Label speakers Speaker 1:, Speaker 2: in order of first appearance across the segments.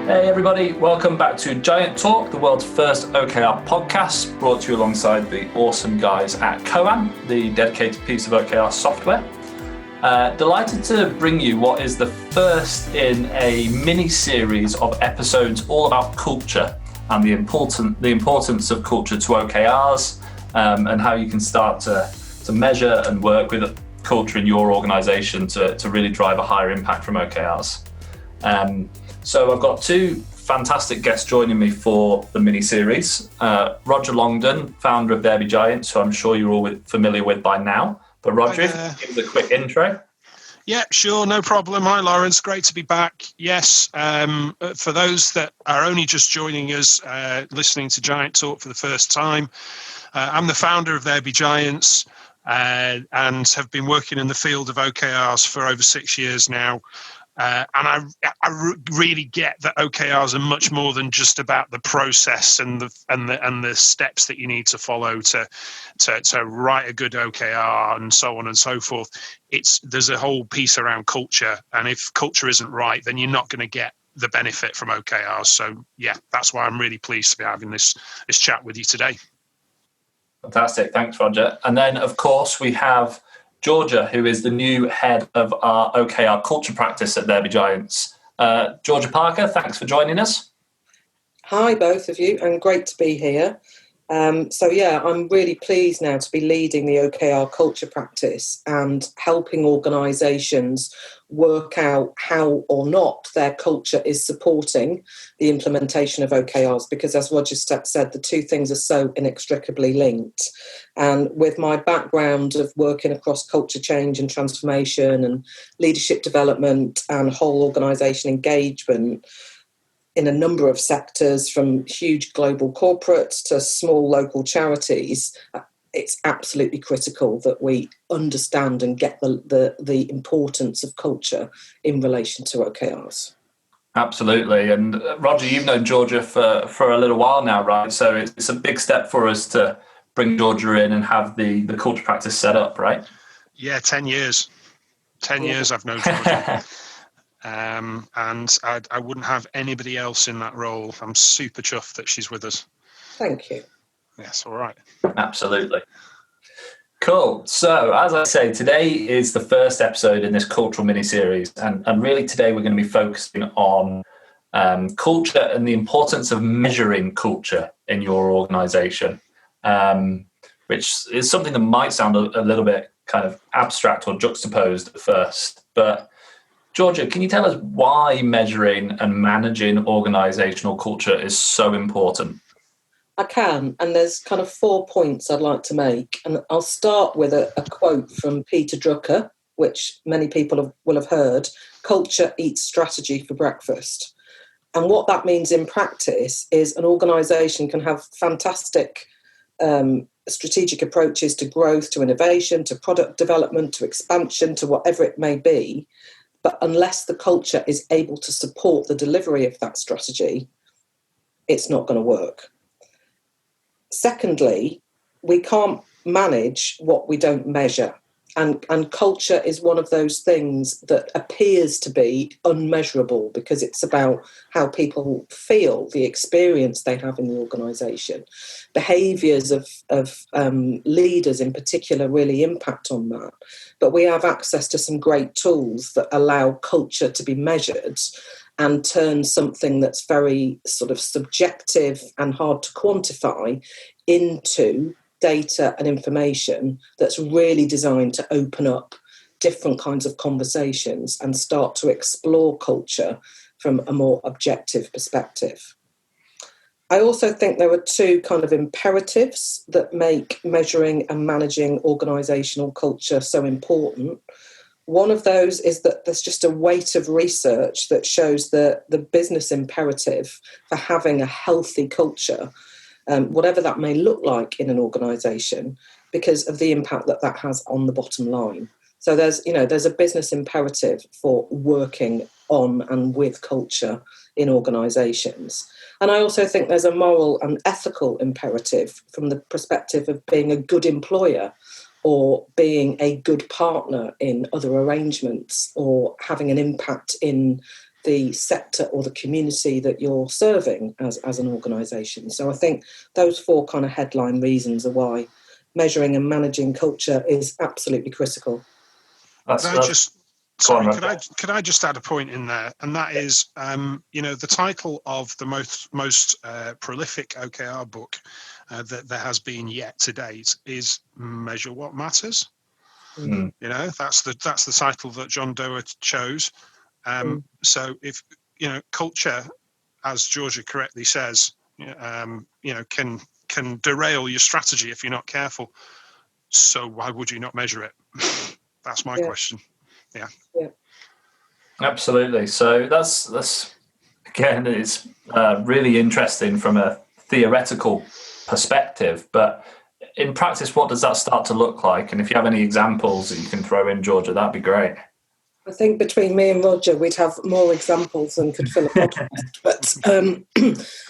Speaker 1: Hey everybody, welcome back to Giant Talk, the world's first OKR podcast, brought to you alongside the awesome guys at Koan, the dedicated piece of OKR software. Delighted to bring you what is the first in a mini-series of episodes all about culture and the importance of culture to OKRs, and how you can start to measure and work with culture in your organization to really drive a higher impact from OKRs. So I've got two fantastic guests joining me for the mini-series. Roger Longdon, founder of TBG Giants, who I'm sure you're all familiar with by now. But Roger, if you give us a quick intro.
Speaker 2: Yeah, sure, no problem. Hi, Lawrence. Great to be back. Yes, for those that are only just joining us, listening to Giant Talk for the first time, I'm the founder of TBG Giants and have been working in the field of OKRs for over 6 years now. And I really get that OKRs are much more than just about the process and the steps that you need to follow to write a good OKR and so on and so forth. There's a whole piece around culture, and if culture isn't right, then you're not going to get the benefit from OKRs. So yeah, that's why I'm really pleased to be having this chat with you today.
Speaker 1: Fantastic, thanks, Roger. And then of course we have Georgia, who is the new head of our OKR Culture Practice at TBG Giants. Georgia Parker, thanks for joining us.
Speaker 3: Hi, both of you, and great to be here. I'm really pleased now to be leading the OKR Culture Practice and helping organisations work out how or not their culture is supporting the implementation of OKRs, because as Roger said, the two things are so inextricably linked. And with my background of working across culture change and transformation and leadership development and whole organisation engagement, in a number of sectors, from huge global corporates to small local charities, it's absolutely critical that we understand and get the importance of culture in relation to OKRs.
Speaker 1: Absolutely. And Roger, you've known Georgia for a little while now, right? So it's a big step for us to bring Georgia in and have the culture practice set up, right?
Speaker 2: Yeah, 10 years. 10 years I've known Georgia. And I wouldn't have anybody else in that role. I'm super chuffed that she's with us.
Speaker 3: Thank you.
Speaker 2: Yes, all right.
Speaker 1: Absolutely. Cool. So, as I say, today is the first episode in this cultural mini-series. And really today we're going to be focusing on culture and the importance of measuring culture in your organisation, which is something that might sound a little bit kind of abstract or juxtaposed at first. But Georgia, can you tell us why measuring and managing organisational culture is so important?
Speaker 3: I can, and there's kind of 4 points I'd like to make. And I'll start with a quote from Peter Drucker, which many people will have heard: "Culture eats strategy for breakfast." And what that means in practice is an organisation can have fantastic strategic approaches to growth, to innovation, to product development, to expansion, to whatever it may be. But unless the culture is able to support the delivery of that strategy, it's not going to work. Secondly, we can't manage what we don't measure. And culture is one of those things that appears to be unmeasurable because it's about how people feel, the experience they have in the organisation. Behaviours of leaders in particular really impact on that. But we have access to some great tools that allow culture to be measured and turn something that's very sort of subjective and hard to quantify into data and information that's really designed to open up different kinds of conversations and start to explore culture from a more objective perspective. I also think there are two kind of imperatives that make measuring and managing organisational culture so important. One of those is that there's just a weight of research that shows the business imperative for having a healthy culture, whatever that may look like in an organisation, because of the impact that has on the bottom line. So there's a business imperative for working on and with culture in organisations. And I also think there's a moral and ethical imperative from the perspective of being a good employer or being a good partner in other arrangements or having an impact in the sector or the community that you're serving as an organisation. So I think those 4 kind of headline reasons are why measuring and managing culture is absolutely critical.
Speaker 2: Could I just add a point in there, and that is, the title of the most prolific OKR book that there has been yet to date is Measure What Matters.
Speaker 1: Mm.
Speaker 2: That's the title that John Doerr chose. So if culture, as Georgia correctly says, can derail your strategy if you're not careful. So why would you not measure it? That's my question. Yeah.
Speaker 1: Absolutely. So that's again, it's really interesting from a theoretical perspective, but in practice, what does that start to look like? And if you have any examples that you can throw in, Georgia, that'd be great.
Speaker 3: I think between me and Roger, we'd have more examples than could fill a podcast. But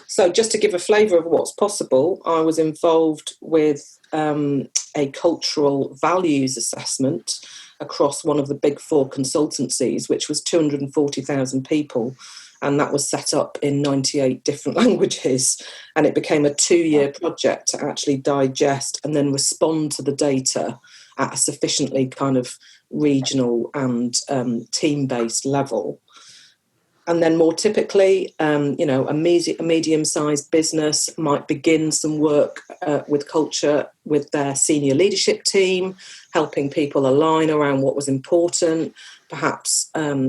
Speaker 3: so just to give a flavour of what's possible, I was involved with a cultural values assessment across one of the big 4 consultancies, which was 240,000 people. And that was set up in 98 different languages. And it became a 2-year project to actually digest and then respond to the data at a sufficiently kind of regional and team-based level. And then more typically, a medium-sized business might begin some work with culture with their senior leadership team, helping people align around what was important, perhaps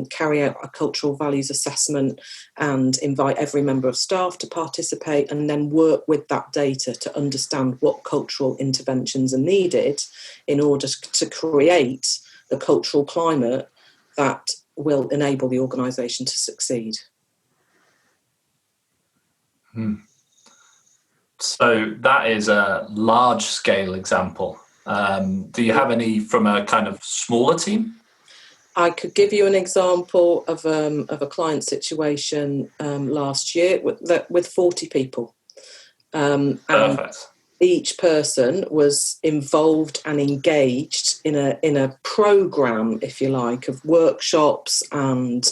Speaker 3: carry out a cultural values assessment and invite every member of staff to participate, and then work with that data to understand what cultural interventions are needed in order to create the cultural climate that will enable the organisation to succeed.
Speaker 1: So that is a large-scale example. Do you have any from a kind of smaller team?
Speaker 3: I could give you an example of a client situation last year with 40 people.
Speaker 1: Perfect.
Speaker 3: And each person was involved and engaged in a program, if you like, of workshops and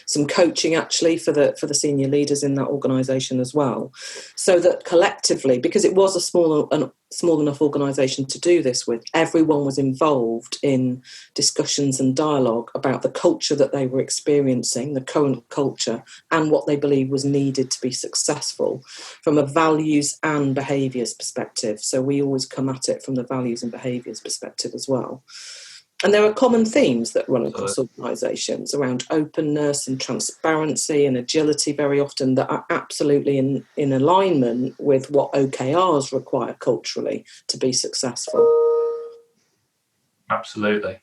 Speaker 3: some coaching actually for the senior leaders in that organisation as well, so that collectively, because it was a small enough organisation to do this with, everyone was involved in discussions and dialogue about the culture that they were experiencing, the current culture, and what they believed was needed to be successful from a values and behaviours perspective. So we always come at it from the values and behaviours perspective as well. And there are common themes that run across organisations around openness and transparency and agility very often that are absolutely in alignment with what OKRs require culturally to be successful.
Speaker 1: Absolutely.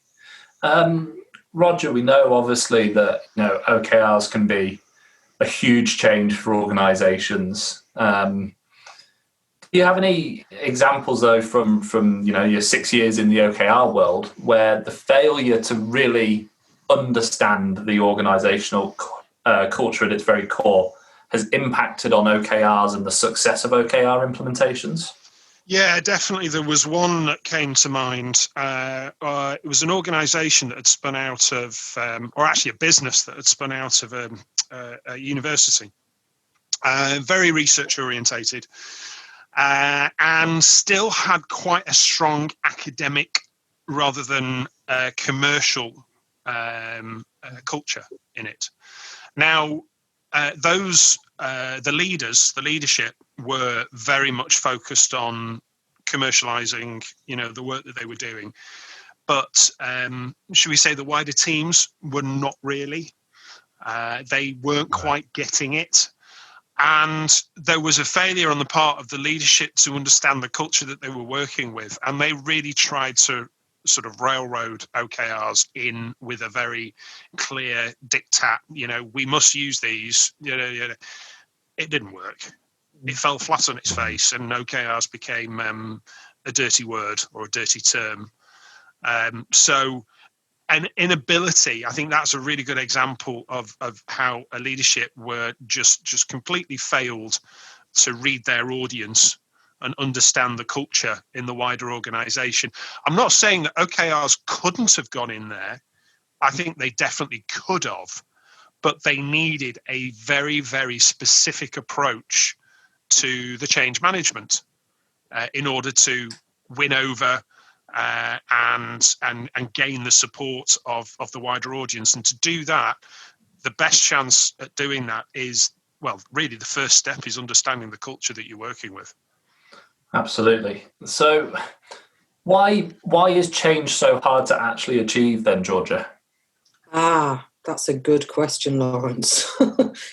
Speaker 1: Roger, we know obviously that OKRs can be a huge change for organisations. Do you have any examples, though, from your 6 years in the OKR world where the failure to really understand the organisational culture at its very core has impacted on OKRs and the success of OKR implementations?
Speaker 2: Yeah, definitely. There was one that came to mind. It was an organisation that had spun out of, or actually a business that had spun out of a university, very research orientated. And still had quite a strong academic rather than commercial culture in it. Now, the leadership were very much focused on commercializing, the work that they were doing. But should we say the wider teams were not really? They weren't quite getting it. And there was a failure on the part of the leadership to understand the culture that they were working with. And they really tried to sort of railroad OKRs in with a very clear diktat, we must use these. It didn't work. It fell flat on its face, and OKRs became a dirty word or a dirty term. So an inability, I think that's a really good example of how a leadership were just completely failed to read their audience and understand the culture in the wider organization. I'm not saying that OKRs couldn't have gone in there. I think they definitely could have, but they needed a very, very specific approach to the change management in order to win over and gain the support of the wider audience. And to do that, the best chance at doing that is, well, really the first step is understanding the culture that you're working with.
Speaker 1: Absolutely. So why is change so hard to actually achieve then, Georgia?
Speaker 3: That's a good question, Lawrence.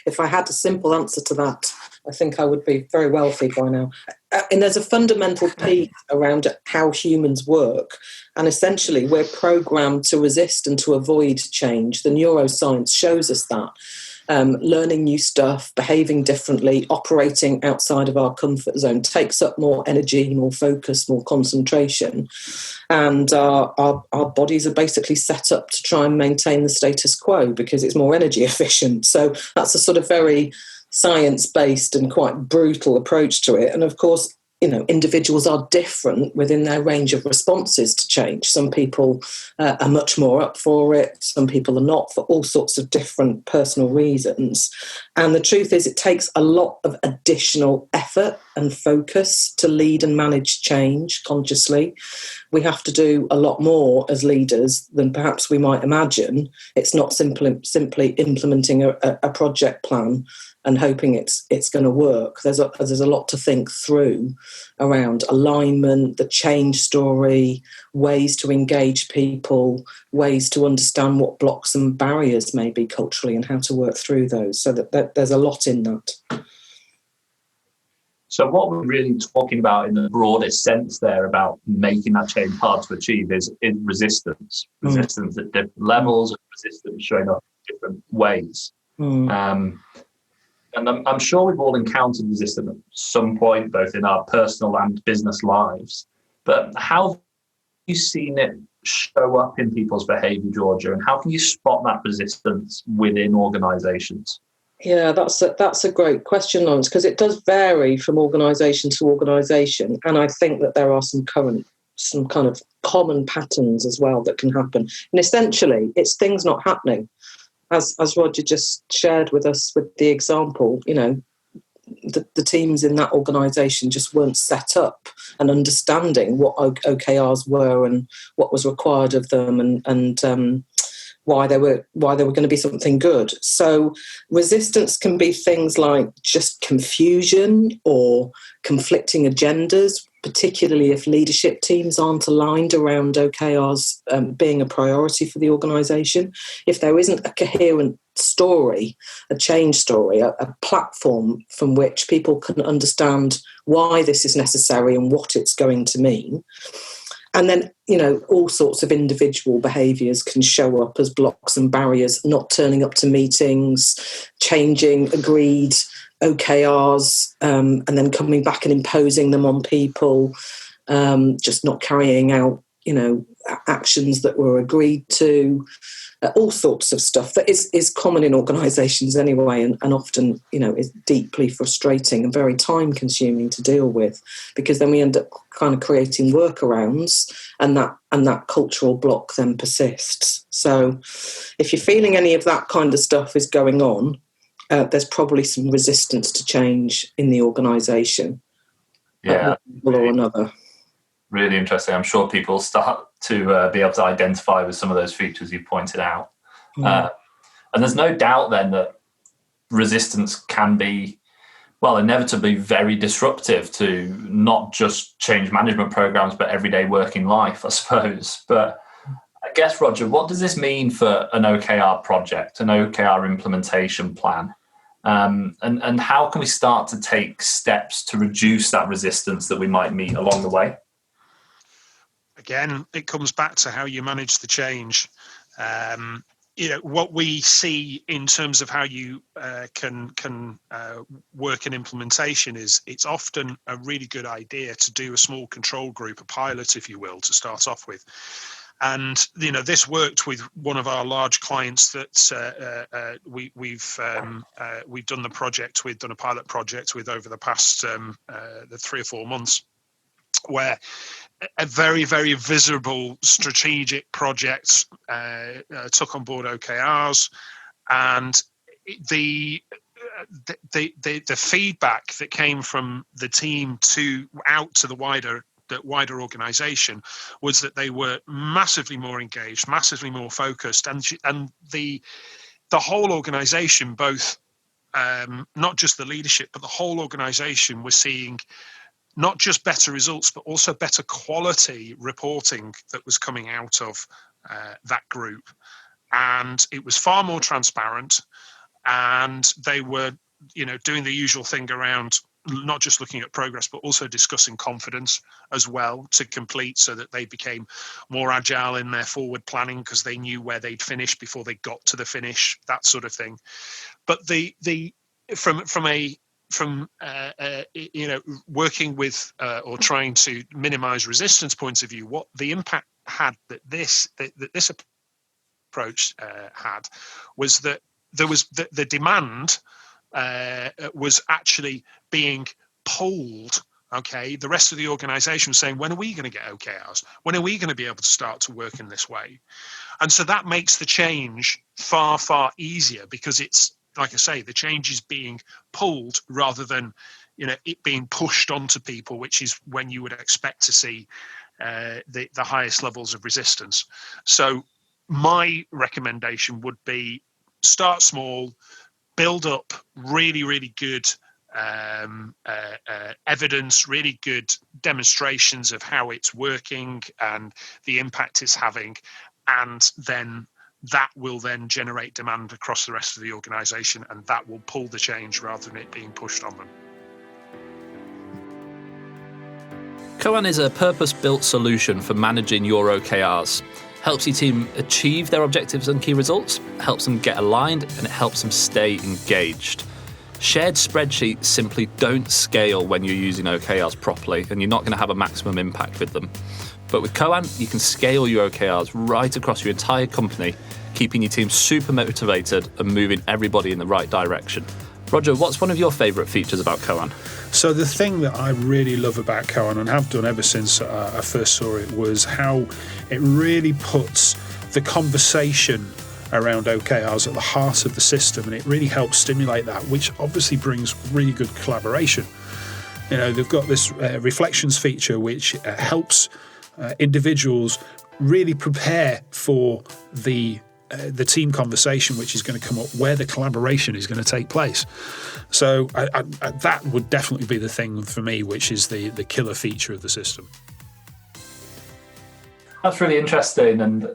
Speaker 3: If I had a simple answer to that, I think I would be very wealthy by now. And there's a fundamental piece around how humans work. And essentially, we're programmed to resist and to avoid change. The neuroscience shows us that. Learning new stuff, behaving differently, operating outside of our comfort zone takes up more energy, more focus, more concentration. And our bodies are basically set up to try and maintain the status quo because it's more energy efficient. So that's a sort of very science-based and quite brutal approach to it. And of course, individuals are different within their range of responses to change. Some people are much more up for it. Some people are not, for all sorts of different personal reasons. And the truth is, it takes a lot of additional effort and focus to lead and manage change consciously. We have to do a lot more as leaders than perhaps we might imagine. It's not simply implementing a project plan and hoping it's going to work. There's a lot to think through around alignment, the change story, ways to engage people, ways to understand what blocks and barriers may be culturally and how to work through those. So that there's a lot in that.
Speaker 1: So what we're really talking about in the broadest sense there about making that change hard to achieve is resistance. Resistance at different levels, resistance showing up in different ways. And I'm sure we've all encountered resistance at some point, both in our personal and business lives. But how have you seen it show up in people's behaviour, Georgia? And how can you spot that resistance within organisations?
Speaker 3: Yeah, that's a great question, Lawrence, because it does vary from organisation to organisation. And I think that there are some kind of common patterns as well that can happen. And essentially, it's things not happening. As Roger just shared with us with the example, the teams in that organisation just weren't set up and understanding what OKRs were and what was required of them and why they were going to be something good. So resistance can be things like just confusion or conflicting agendas, particularly if leadership teams aren't aligned around OKRs being a priority for the organisation. If there isn't a coherent story, a change story, a platform from which people can understand why this is necessary and what it's going to mean. And then, all sorts of individual behaviours can show up as blocks and barriers, not turning up to meetings, changing agreed OKRs, and then coming back and imposing them on people, just not carrying out, actions that were agreed to, all sorts of stuff that is common in organisations anyway, and often, is deeply frustrating and very time consuming to deal with, because then we end up kind of creating workarounds and that cultural block then persists. So if you're feeling any of that kind of stuff is going on, there's probably some resistance to change in the organisation.
Speaker 1: Yeah.
Speaker 3: One or another.
Speaker 1: Really interesting. I'm sure people start to be able to identify with some of those features you pointed out. And there's no doubt then that resistance can be, inevitably very disruptive to not just change management programs, but everyday working life, I suppose. But I guess, Roger, what does this mean for an OKR project, an OKR implementation plan? And how can we start to take steps to reduce that resistance that we might meet along the way?
Speaker 2: Again, it comes back to how you manage the change. What we see in terms of how you can work in implementation is it's often a really good idea to do a small control group, a pilot, if you will, to start off with. And this worked with one of our large clients that we've done the project with, done a pilot project with over the past the 3 or 4 months, where a very, very visible strategic project took on board OKRs, and the feedback that came from the team out to the wider organization was that they were massively more engaged, massively more focused, and the whole organization, both not just the leadership, but the whole organization, was seeing not just better results, but also better quality reporting that was coming out of that group. And it was far more transparent, and they were, doing the usual thing around not just looking at progress, but also discussing confidence as well to complete, so that they became more agile in their forward planning because they knew where they'd finish before they got to the finish, that sort of thing. But from working with or trying to minimize resistance points of view, what the impact had that this approach had was that there was the demand was actually being pulled. Okay, the rest of the organization was saying, when are we going to get OKRs? When are we going to be able to start to work in this way? And so that makes the change far, far easier, because it's, like I say, the change is being pulled rather than, it being pushed onto people, which is when you would expect to see the highest levels of resistance. So my recommendation would be start small, build up really, really good evidence, really good demonstrations of how it's working and the impact it's having, and then that will then generate demand across the rest of the organization, and that will pull the change rather than it being pushed on them.
Speaker 1: Koan is a purpose-built solution for managing your OKRs. Helps your team achieve their objectives and key results, helps them get aligned, and it helps them stay engaged. Shared spreadsheets simply don't scale when you're using OKRs properly, and you're not going to have a maximum impact with them. But with Koan, you can scale your OKRs right across your entire company, keeping your team super motivated and moving everybody in the right direction. Roger, what's one of your favourite features about Koan?
Speaker 4: So the thing that I really love about Koan, and have done ever since I first saw it, was how it really puts the conversation around OKRs at the heart of the system, and it really helps stimulate that, which obviously brings really good collaboration. They've got this reflections feature which helps individuals really prepare for the team conversation, which is going to come up, where the collaboration is going to take place. So that would definitely be the thing for me, which is the killer feature of the system.
Speaker 1: That's really interesting. And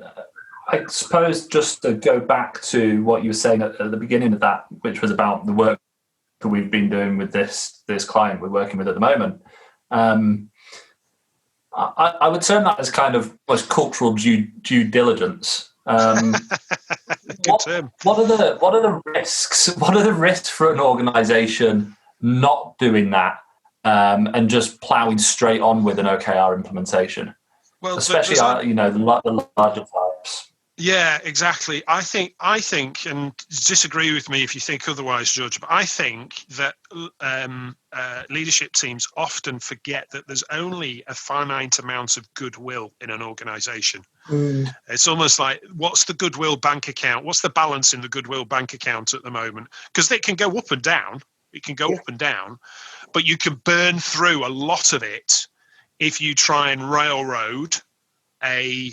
Speaker 1: I suppose just to go back to what you were saying at the beginning of that, which was about the work that we've been doing with this client we're working with at the moment. I would term that as kind of almost cultural due diligence.
Speaker 2: Good term.
Speaker 1: What are the risks? What are the risks for an organisation not doing that and just ploughing straight on with an OKR implementation? Well, especially the larger types.
Speaker 2: Yeah, exactly. I think, and disagree with me if you think otherwise, George, but I think that leadership teams often forget that there's only a finite amount of goodwill in an organization. It's almost like, what's the goodwill bank account? What's the balance in the goodwill bank account at the moment? Because it can go up and down. It can go up and down, but you can burn through a lot of it if you try and railroad a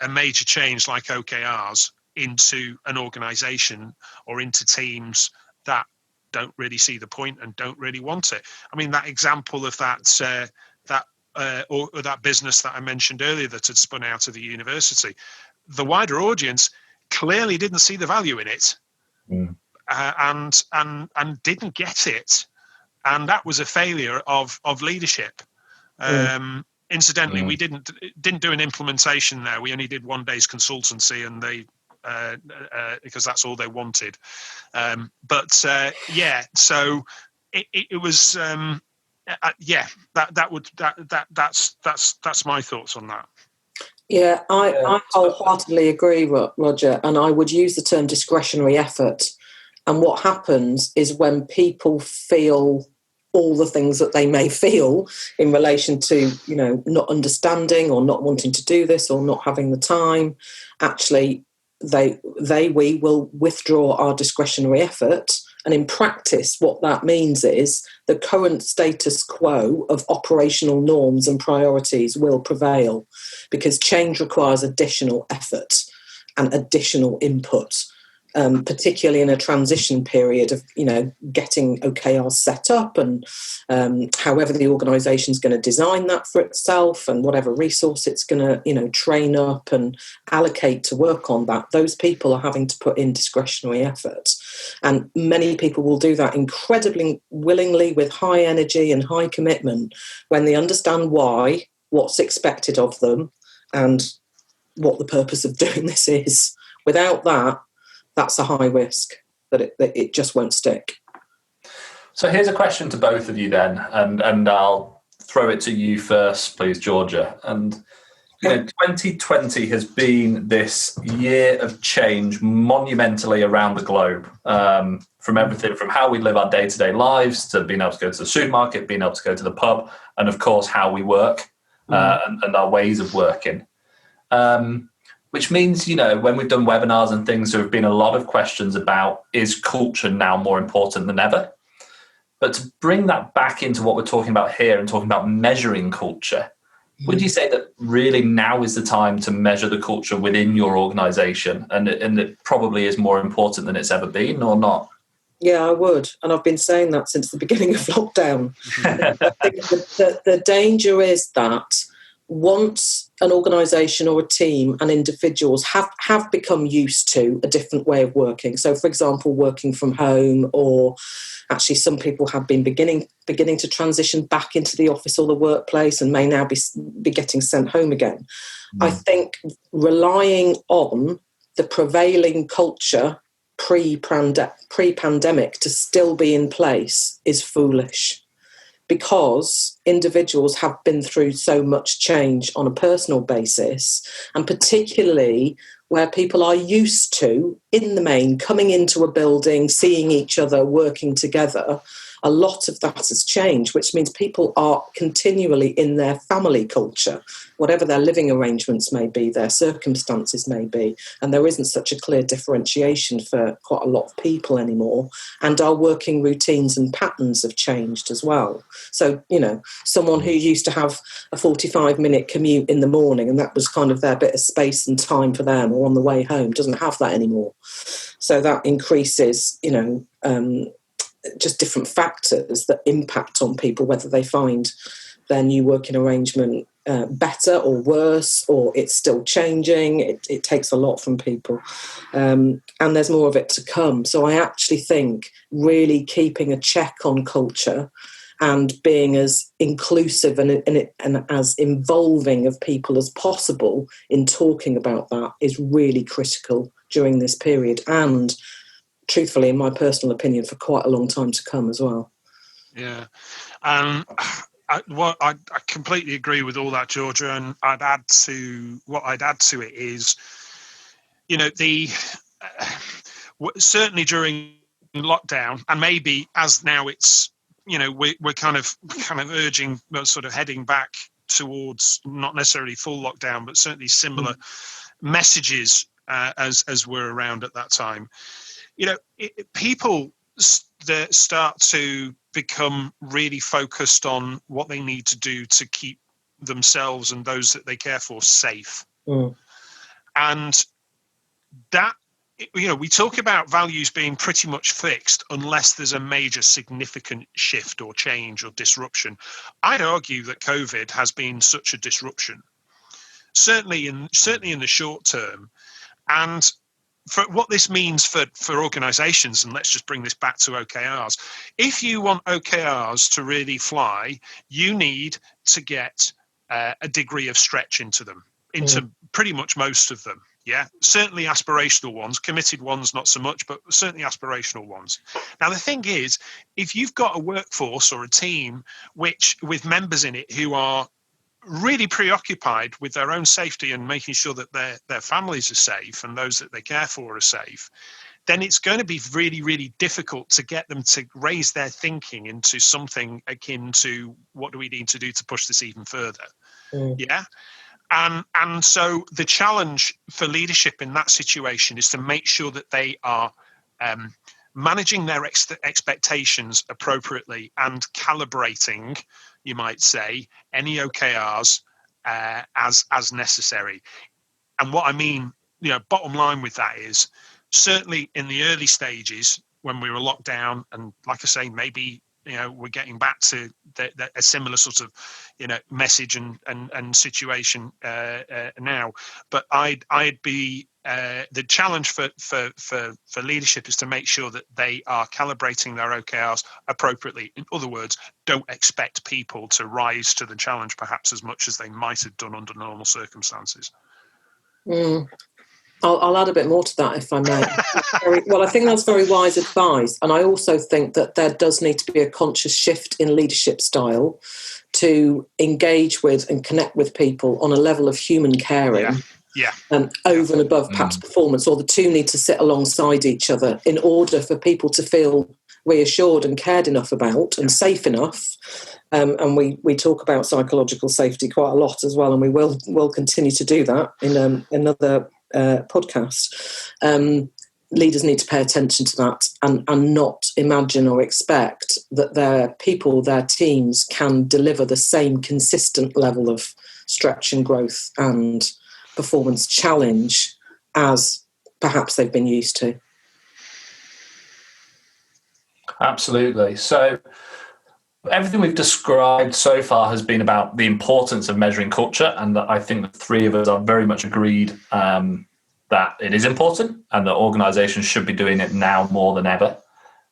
Speaker 2: major change like OKRs into an organization or into teams that don't really see the point and don't really want it. I mean, that example of that business that I mentioned earlier that had spun out of the university, the wider audience clearly didn't see the value in it, and didn't get it, and that was a failure of leadership. Incidentally, we didn't do an implementation there. We only did 1 day's consultancy, and they because that's all they wanted. So it was that's my thoughts on that.
Speaker 3: Yeah, I wholeheartedly agree, Roger, and I would use the term discretionary effort. And what happens is when people feel all the things that they may feel in relation to, not understanding or not wanting to do this or not having the time, actually we will withdraw our discretionary effort. And in practice, what that means is the current status quo of operational norms and priorities will prevail, because change requires additional effort and additional input, particularly in a transition period of, getting OKRs set up, and however the organisation is going to design that for itself, and whatever resource it's going to, train up and allocate to work on that. Those people are having to put in discretionary effort. And many people will do that incredibly willingly, with high energy and high commitment, when they understand why, what's expected of them, and what the purpose of doing this is. Without that, that's a high risk that it just won't stick.
Speaker 1: So here's a question to both of you then, and I'll throw it to you first, please, Georgia. And 2020 has been this year of change monumentally around the globe, from everything from how we live our day-to-day lives to being able to go to the supermarket, being able to go to the pub, and of course how we work and our ways of working. Which means, when we've done webinars and things, there have been a lot of questions about, is culture now more important than ever? But to bring that back into what we're talking about here and talking about measuring culture, would you say that really now is the time to measure the culture within your organisation, and it probably is more important than it's ever been, or not?
Speaker 3: Yeah, I would. And I've been saying that since the beginning of lockdown. I think the danger is that once an organisation or a team and individuals have become used to a different way of working, so for example, working from home, or actually some people have been beginning to transition back into the office or the workplace and may now be getting sent home again. I think relying on the prevailing culture pre-pandemic to still be in place is foolish, because individuals have been through so much change on a personal basis, and particularly where people are used to, in the main, coming into a building, seeing each other, working together. A lot of that has changed, which means people are continually in their family culture, whatever their living arrangements may be, their circumstances may be, and there isn't such a clear differentiation for quite a lot of people anymore, and our working routines and patterns have changed as well. So, someone who used to have a 45-minute commute in the morning, and that was kind of their bit of space and time for them, or on the way home, doesn't have that anymore. So that increases, just different factors that impact on people, whether they find their new working arrangement better or worse, or it's still changing. It takes a lot from people, and there's more of it to come. So I actually think really keeping a check on culture and being as inclusive and as involving of people as possible in talking about that is really critical during this period, and truthfully, in my personal opinion, for quite a long time to come as well.
Speaker 2: Yeah. I completely agree with all that, Georgia, and I'd add to it is, certainly during lockdown, and maybe as now it's, we're kind of urging, sort of heading back towards not necessarily full lockdown, but certainly similar messages as were around at that time. People start to become really focused on what they need to do to keep themselves and those that they care for safe. And that, we talk about values being pretty much fixed unless there's a major significant shift or change or disruption. I'd argue that COVID has been such a disruption, certainly in the short term. And for what this means for organizations, and let's just bring this back to OKRs. If you want OKRs to really fly, you need to get a degree of stretch into them, into pretty much most of them. Yeah, certainly aspirational ones, committed ones, not so much, but certainly aspirational ones. Now, the thing is, if you've got a workforce or a team with members in it who are really preoccupied with their own safety and making sure that their families are safe and those that they care for are safe, then it's going to be really, really difficult to get them to raise their thinking into something akin to what do we need to do to push this even further. Yeah. And so the challenge for leadership in that situation is to make sure that they are managing their expectations appropriately and calibrating, you might say, any OKRs as necessary. And what I mean, bottom line with that is, certainly in the early stages when we were locked down, and like I say, maybe we're getting back to a similar sort of message and situation now. But I'd be the challenge for leadership is to make sure that they are calibrating their OKRs appropriately. In other words, don't expect people to rise to the challenge perhaps as much as they might have done under normal circumstances.
Speaker 3: I'll add a bit more to that, if I may. I think that's very wise advice. And I also think that there does need to be a conscious shift in leadership style to engage with and connect with people on a level of human caring. Over and above perhaps performance, or the two need to sit alongside each other in order for people to feel reassured and cared enough about and safe enough. And we talk about psychological safety quite a lot as well, and we will continue to do that in another podcast. Leaders need to pay attention to that and not imagine or expect that their people, their teams can deliver the same consistent level of stretch and growth and performance challenge as perhaps they've been used to.
Speaker 1: Absolutely. So everything we've described so far has been about the importance of measuring culture, and I think the three of us are very much agreed that it is important and that organisations should be doing it now more than ever.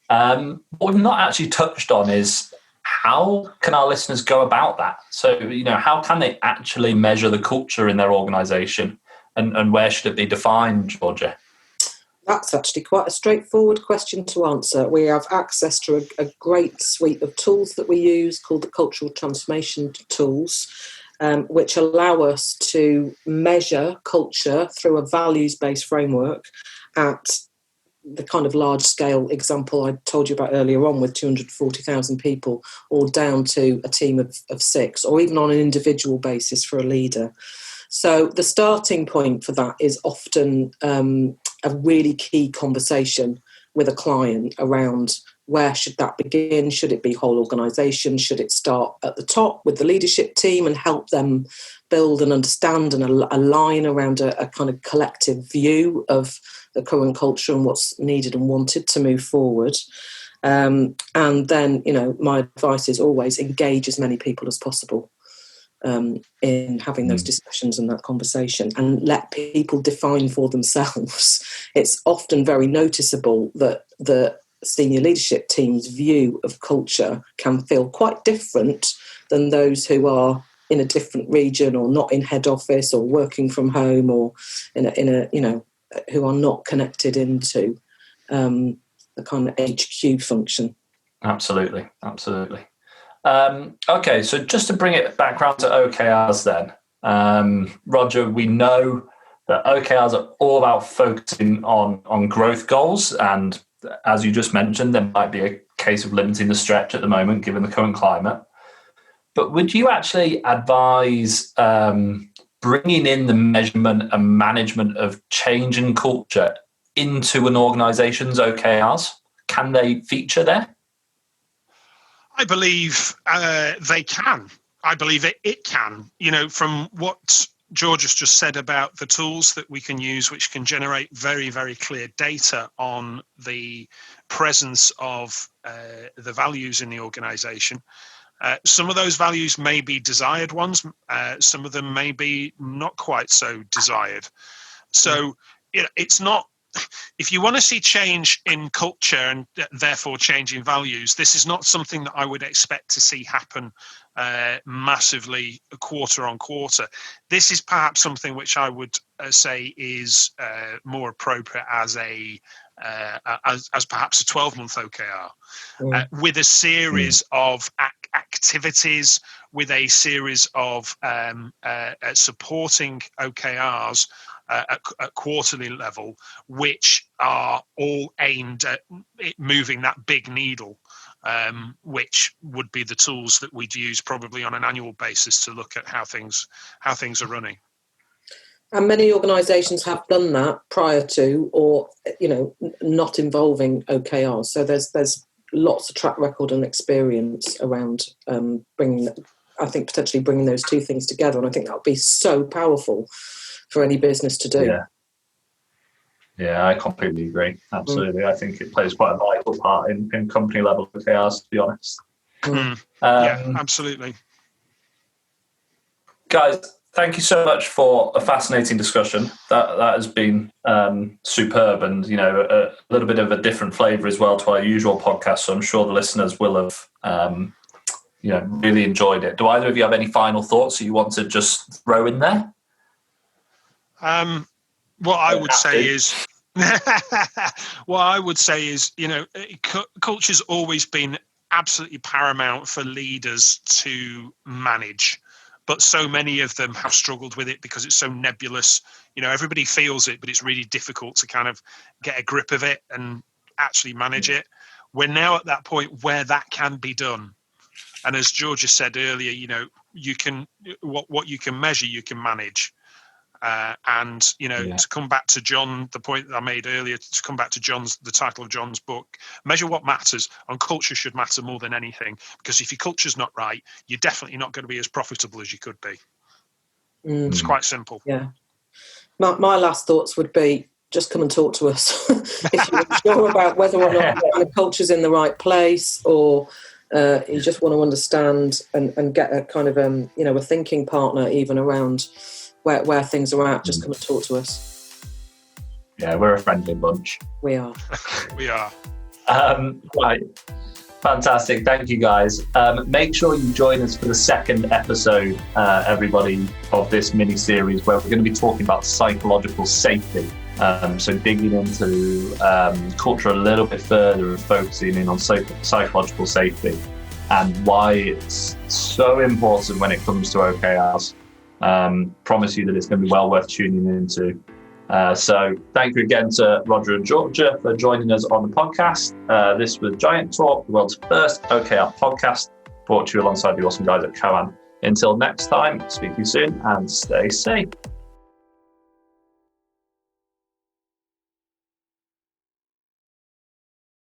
Speaker 1: What we've not actually touched on is how can our listeners go about that? So, how can they actually measure the culture in their organisation, and where should it be defined, Georgia?
Speaker 3: That's actually quite a straightforward question to answer. We have access to a great suite of tools that we use called the Cultural Transformation Tools, which allow us to measure culture through a values-based framework at the kind of large-scale example I told you about earlier on with 240,000 people, or down to a team of 6, or even on an individual basis for a leader. So the starting point for that is often a really key conversation with a client around where should that begin? Should it be whole organisation? Should it start at the top with the leadership team and help them build and understand and align around a kind of collective view of the current culture and what's needed and wanted to move forward? And then, my advice is always engage as many people as possible in having those discussions and that conversation, and let people define for themselves. It's often very noticeable that the senior leadership team's view of culture can feel quite different than those who are in a different region, or not in head office, or working from home, or in a who are not connected into the kind of HQ function.
Speaker 1: Absolutely. Okay, so just to bring it back around to OKRs then, Roger, we know that OKRs are all about focusing on growth goals, and as you just mentioned, there might be a case of limiting the stretch at the moment given the current climate. But would you actually advise bringing in the measurement and management of change and culture into an organisation's OKRs? Can they feature there?
Speaker 2: I believe they can. I believe it can. From what George has just said about the tools that we can use, which can generate very, very clear data on the presence of the values in the organisation. Some of those values may be desired ones. Some of them may be not quite so desired. So it's not. If you want to see change in culture and therefore change in values, this is not something that I would expect to see happen massively quarter on quarter. This is perhaps something which I would say is more appropriate as as perhaps a 12-month OKR, with a series of activities, with a series of supporting OKRs at quarterly level, which are all aimed at moving that big needle, which would be the tools that we'd use probably on an annual basis to look at how things are running.
Speaker 3: And many organisations have done that prior to, or not involving OKRs. So there's lots of track record and experience around potentially bringing those two things together. And I think that would be so powerful for any business to do.
Speaker 1: Yeah, I completely agree. Absolutely. I think it plays quite a vital part in company level OKRs, to be honest.
Speaker 2: Yeah, absolutely.
Speaker 1: Guys, thank you so much for a fascinating discussion. That has been superb, and a little bit of a different flavour as well to our usual podcast. So I'm sure the listeners will have really enjoyed it. Do either of you have any final thoughts that you want to just throw in there?
Speaker 2: What I would say is, culture's always been absolutely paramount for leaders to manage. But so many of them have struggled with it because it's so nebulous. Everybody feels it, but it's really difficult to kind of get a grip of it and actually manage it. We're now at that point where that can be done. And as Georgia said earlier, you can what you can measure, you can manage. To come back to John, the point that I made earlier, to come back to the title of John's book, measure what matters, and culture should matter more than anything, because if your culture's not right, you're definitely not going to be as profitable as you could be. It's quite simple.
Speaker 3: Yeah. My last thoughts would be, just come and talk to us. If you're unsure about whether or not the culture's in the right place, or you just want to understand and get a kind of a thinking partner even around where things are at, just come and talk to us.
Speaker 1: Yeah, we're a friendly bunch.
Speaker 3: We are.
Speaker 2: We are.
Speaker 1: Right. Fantastic. Thank you, guys. Make sure you join us for the second episode, everybody, of this mini-series where we're going to be talking about psychological safety. So digging into culture a little bit further and focusing in on psychological safety and why it's so important when it comes to OKRs. Promise you that it's going to be well worth tuning into. So thank you again to Roger and Georgia for joining us on the podcast. This was Giant Talk, the world's first OKR podcast, brought to you alongside the awesome guys at Coan. Until next time, speak to you soon and stay safe.